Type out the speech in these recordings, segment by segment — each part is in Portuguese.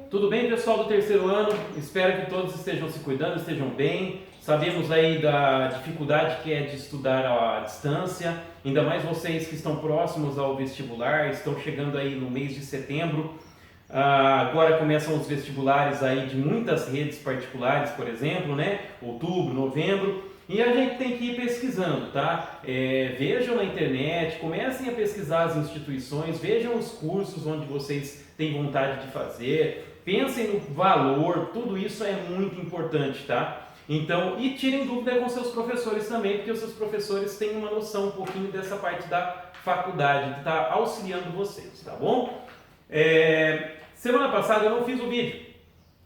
Tudo bem, pessoal do terceiro ano? Espero que todos estejam se cuidando, estejam bem. Sabemos aí da dificuldade que é de estudar à distância, ainda mais vocês que estão próximos ao vestibular, estão chegando aí no mês de setembro. Agora começam os vestibulares aí de muitas redes particulares, por exemplo, né? Outubro, novembro. E a gente tem que ir pesquisando, tá? Vejam na internet, comecem a pesquisar as instituições, vejam os cursos onde vocês têm vontade de fazer, pensem no valor, tudo isso é muito importante, tá? Então, e tirem dúvida com seus professores também, porque os seus professores têm uma noção um pouquinho dessa parte da faculdade, que está auxiliando vocês, tá bom? Semana passada eu não fiz o vídeo,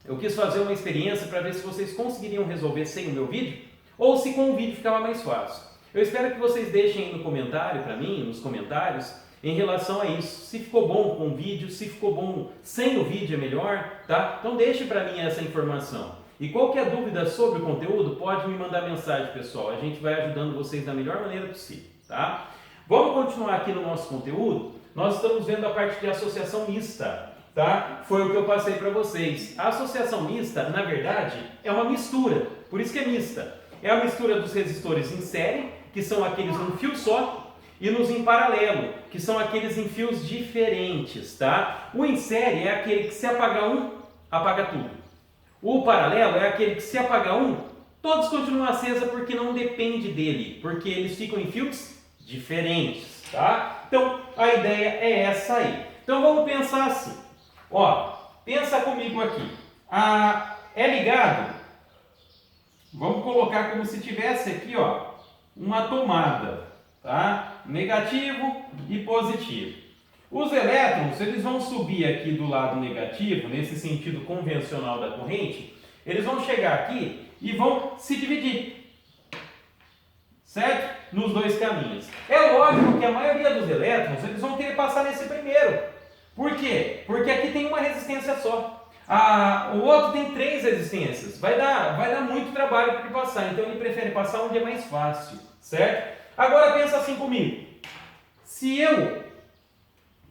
eu quis fazer uma experiência para ver se vocês conseguiriam resolver sem o meu vídeo, ou se com o vídeo ficava mais fácil. Eu espero que vocês deixem aí no comentário para mim, nos comentários, em relação a isso. Se ficou bom com o vídeo, se ficou bom sem o vídeo é melhor, tá? Então deixe para mim essa informação. E qualquer dúvida sobre o conteúdo, pode me mandar mensagem, pessoal. A gente vai ajudando vocês da melhor maneira possível, tá? Vamos continuar aqui no nosso conteúdo. Nós estamos vendo a parte de associação mista, tá? Foi o que eu passei para vocês. A associação mista, na verdade, é uma mistura, por isso que é mista. É a mistura dos resistores em série, que são aqueles num fio só, e nos em paralelo, que são aqueles em fios diferentes, tá? O em série é aquele que se apagar um, apaga tudo. O paralelo é aquele que se apagar um, todos continuam acesa porque não depende dele, porque eles ficam em fios diferentes, tá? Então, a ideia é essa aí. Então, vamos pensar assim. Ó, pensa comigo aqui. É ligado. Vamos colocar como se tivesse aqui, ó, uma tomada, tá? Negativo e positivo. Os elétrons, eles vão subir aqui do lado negativo, nesse sentido convencional da corrente, eles vão chegar aqui e vão se dividir, certo? Nos dois caminhos. É lógico que a maioria dos elétrons, eles vão querer passar nesse primeiro. Por quê? Porque aqui tem uma resistência só. O outro tem 3 resistências, vai dar muito trabalho para ele passar, então ele prefere passar onde é mais fácil, certo? Agora pensa assim comigo, se eu,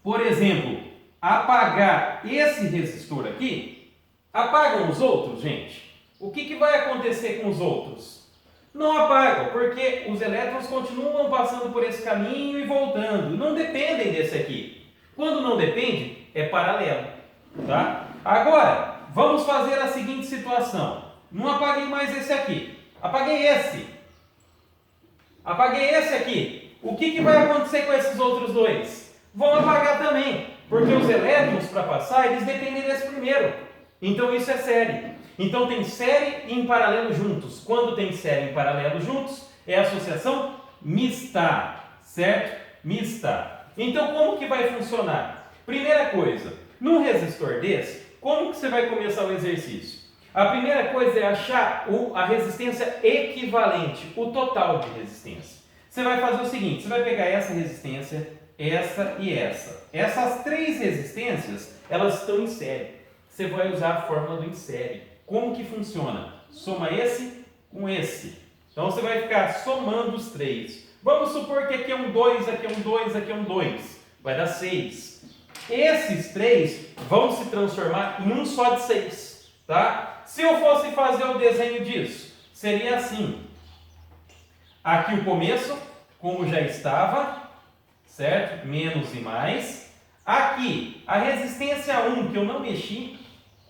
por exemplo, apagar esse resistor aqui, apagam os outros, gente? O que vai acontecer com os outros? Não apagam, porque os elétrons continuam passando por esse caminho e voltando, não dependem desse aqui. Quando não depende, é paralelo, tá? Agora, vamos fazer a seguinte situação. Não apaguei mais esse aqui. Apaguei esse. Apaguei esse aqui. O que vai acontecer com esses outros dois? Vão apagar também. Porque os elétrons, para passar, eles dependem desse primeiro. Então, isso é série. Então, tem série e em paralelo juntos. Quando tem série em paralelo juntos, é associação mista. Certo? Mista. Então, como que vai funcionar? Primeira coisa, num resistor desse, como que você vai começar o exercício? A primeira coisa é achar a resistência equivalente, o total de resistência. Você vai fazer o seguinte, você vai pegar essa resistência, essa e essa. Essas 3 resistências, elas estão em série. Você vai usar a fórmula do em série. Como que funciona? Soma esse com esse. Então você vai ficar somando os 3. Vamos supor que aqui é um 2, aqui é um 2, aqui é um 2. Vai dar 6. Esses 3 vão se transformar em um só de 6, tá? Se eu fosse fazer o desenho disso, seria assim. Aqui o começo, como já estava, certo? Menos e mais. Aqui, a resistência 1, que eu não mexi,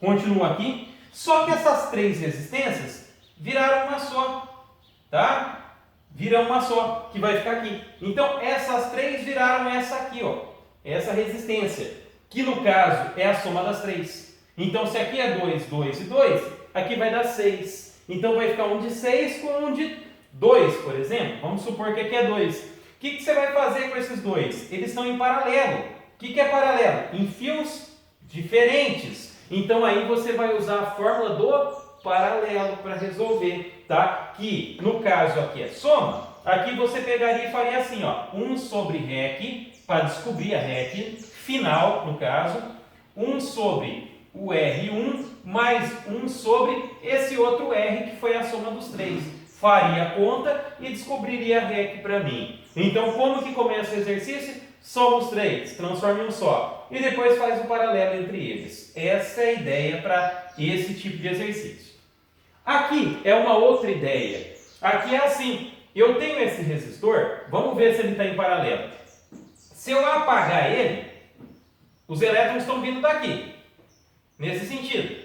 continua aqui. Só que essas 3 resistências viraram uma só, tá? Viram uma só, que vai ficar aqui. Então, essas 3 viraram essa aqui, ó. Essa resistência, que no caso é a soma das 3. Então, se aqui é 2, 2 e 2, aqui vai dar 6. Então, vai ficar um de 6 com um de 2, por exemplo. Vamos supor que aqui é 2. O que você vai fazer com esses 2? Eles estão em paralelo. O que é paralelo? Em fios diferentes. Então, aí você vai usar a fórmula do paralelo para resolver, tá? Que, no caso aqui é soma. Aqui você pegaria e faria assim, ó. 1 sobre REC, para descobrir a REC final, no caso, 1 sobre o R1 mais 1 sobre esse outro R, que foi a soma dos 3. Faria a conta e descobriria a REC para mim. Então, como que começa o exercício? soma os três, transforma em um só. E depois faz o paralelo entre eles. Essa é a ideia para esse tipo de exercício. Aqui é uma outra ideia. Aqui é assim, eu tenho esse resistor, vamos ver se ele está em paralelo. Se eu apagar ele, os elétrons estão vindo daqui, nesse sentido.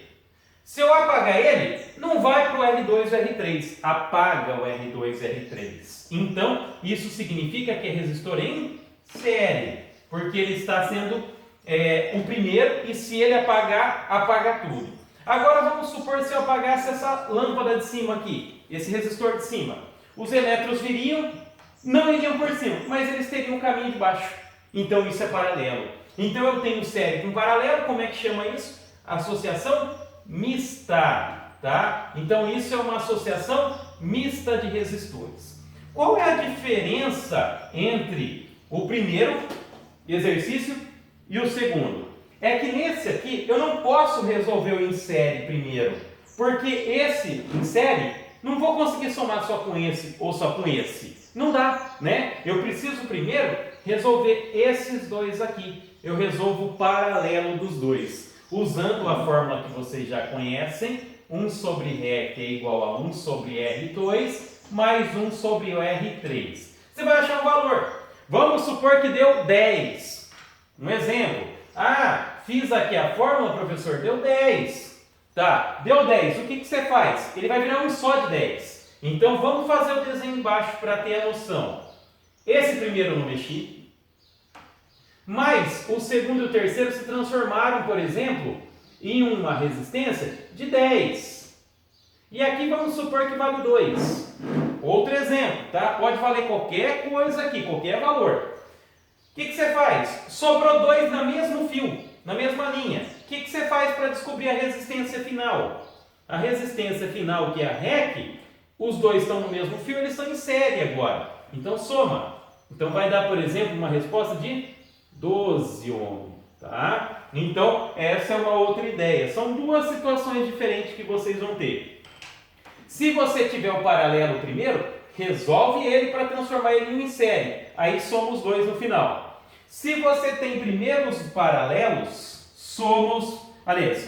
Se eu apagar ele, não vai para o R2 e o R3, apaga o R2 e R3. Então, isso significa que é resistor em série, porque ele está sendo o primeiro e se ele apagar, apaga tudo. Agora vamos supor se eu apagasse essa lâmpada de cima aqui, esse resistor de cima. Os elétrons viriam, não iriam por cima, mas eles teriam um caminho de baixo. Então isso é paralelo. Então eu tenho série com paralelo, como é que chama isso? Associação mista, tá? Então isso é uma associação mista de resistores. Qual é a diferença entre o primeiro exercício e o segundo? É que nesse aqui eu não posso resolver o em série primeiro, porque esse em série não vou conseguir somar só com esse ou só com esse. Não dá, né? Eu preciso primeiro resolver esses dois aqui. Eu resolvo o paralelo dos dois, usando a fórmula que vocês já conhecem, 1 sobre REC é igual a 1 sobre R2 mais 1 sobre o R3. Você vai achar um valor. Vamos supor que deu 10. Um exemplo. Fiz aqui a fórmula, professor, deu 10. Tá, deu 10. O que você faz? Ele vai virar um só de 10. Então, vamos fazer o desenho embaixo para ter a noção. Esse primeiro eu não mexi. Mas o segundo e o terceiro se transformaram, por exemplo, em uma resistência de 10. E aqui vamos supor que vale 2. Outro exemplo, tá? Pode valer qualquer coisa aqui, qualquer valor. O que você faz? Sobrou 2 no mesmo fio, na mesma linha. O que você faz para descobrir a resistência final? A resistência final, que é a REC, os dois estão no mesmo fio, eles estão em série agora. Então soma. Então vai dar, por exemplo, uma resposta de 12 ohms. Tá? Então essa é uma outra ideia. São duas situações diferentes que vocês vão ter. Se você tiver o paralelo primeiro, resolve ele para transformar ele em série. Aí soma os dois no final. Se você tem primeiros paralelos,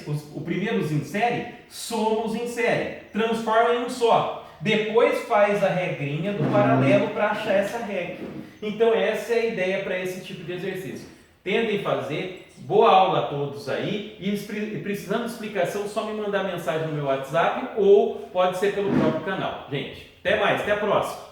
os primeiros em série, somos em série. Transforma em um só. Depois faz a regrinha do paralelo para achar essa regra. Então essa é a ideia para esse tipo de exercício. Tentem fazer. Boa aula a todos aí. E precisando de explicação, só me mandar mensagem no meu WhatsApp ou pode ser pelo próprio canal. Gente, até mais, até a próxima.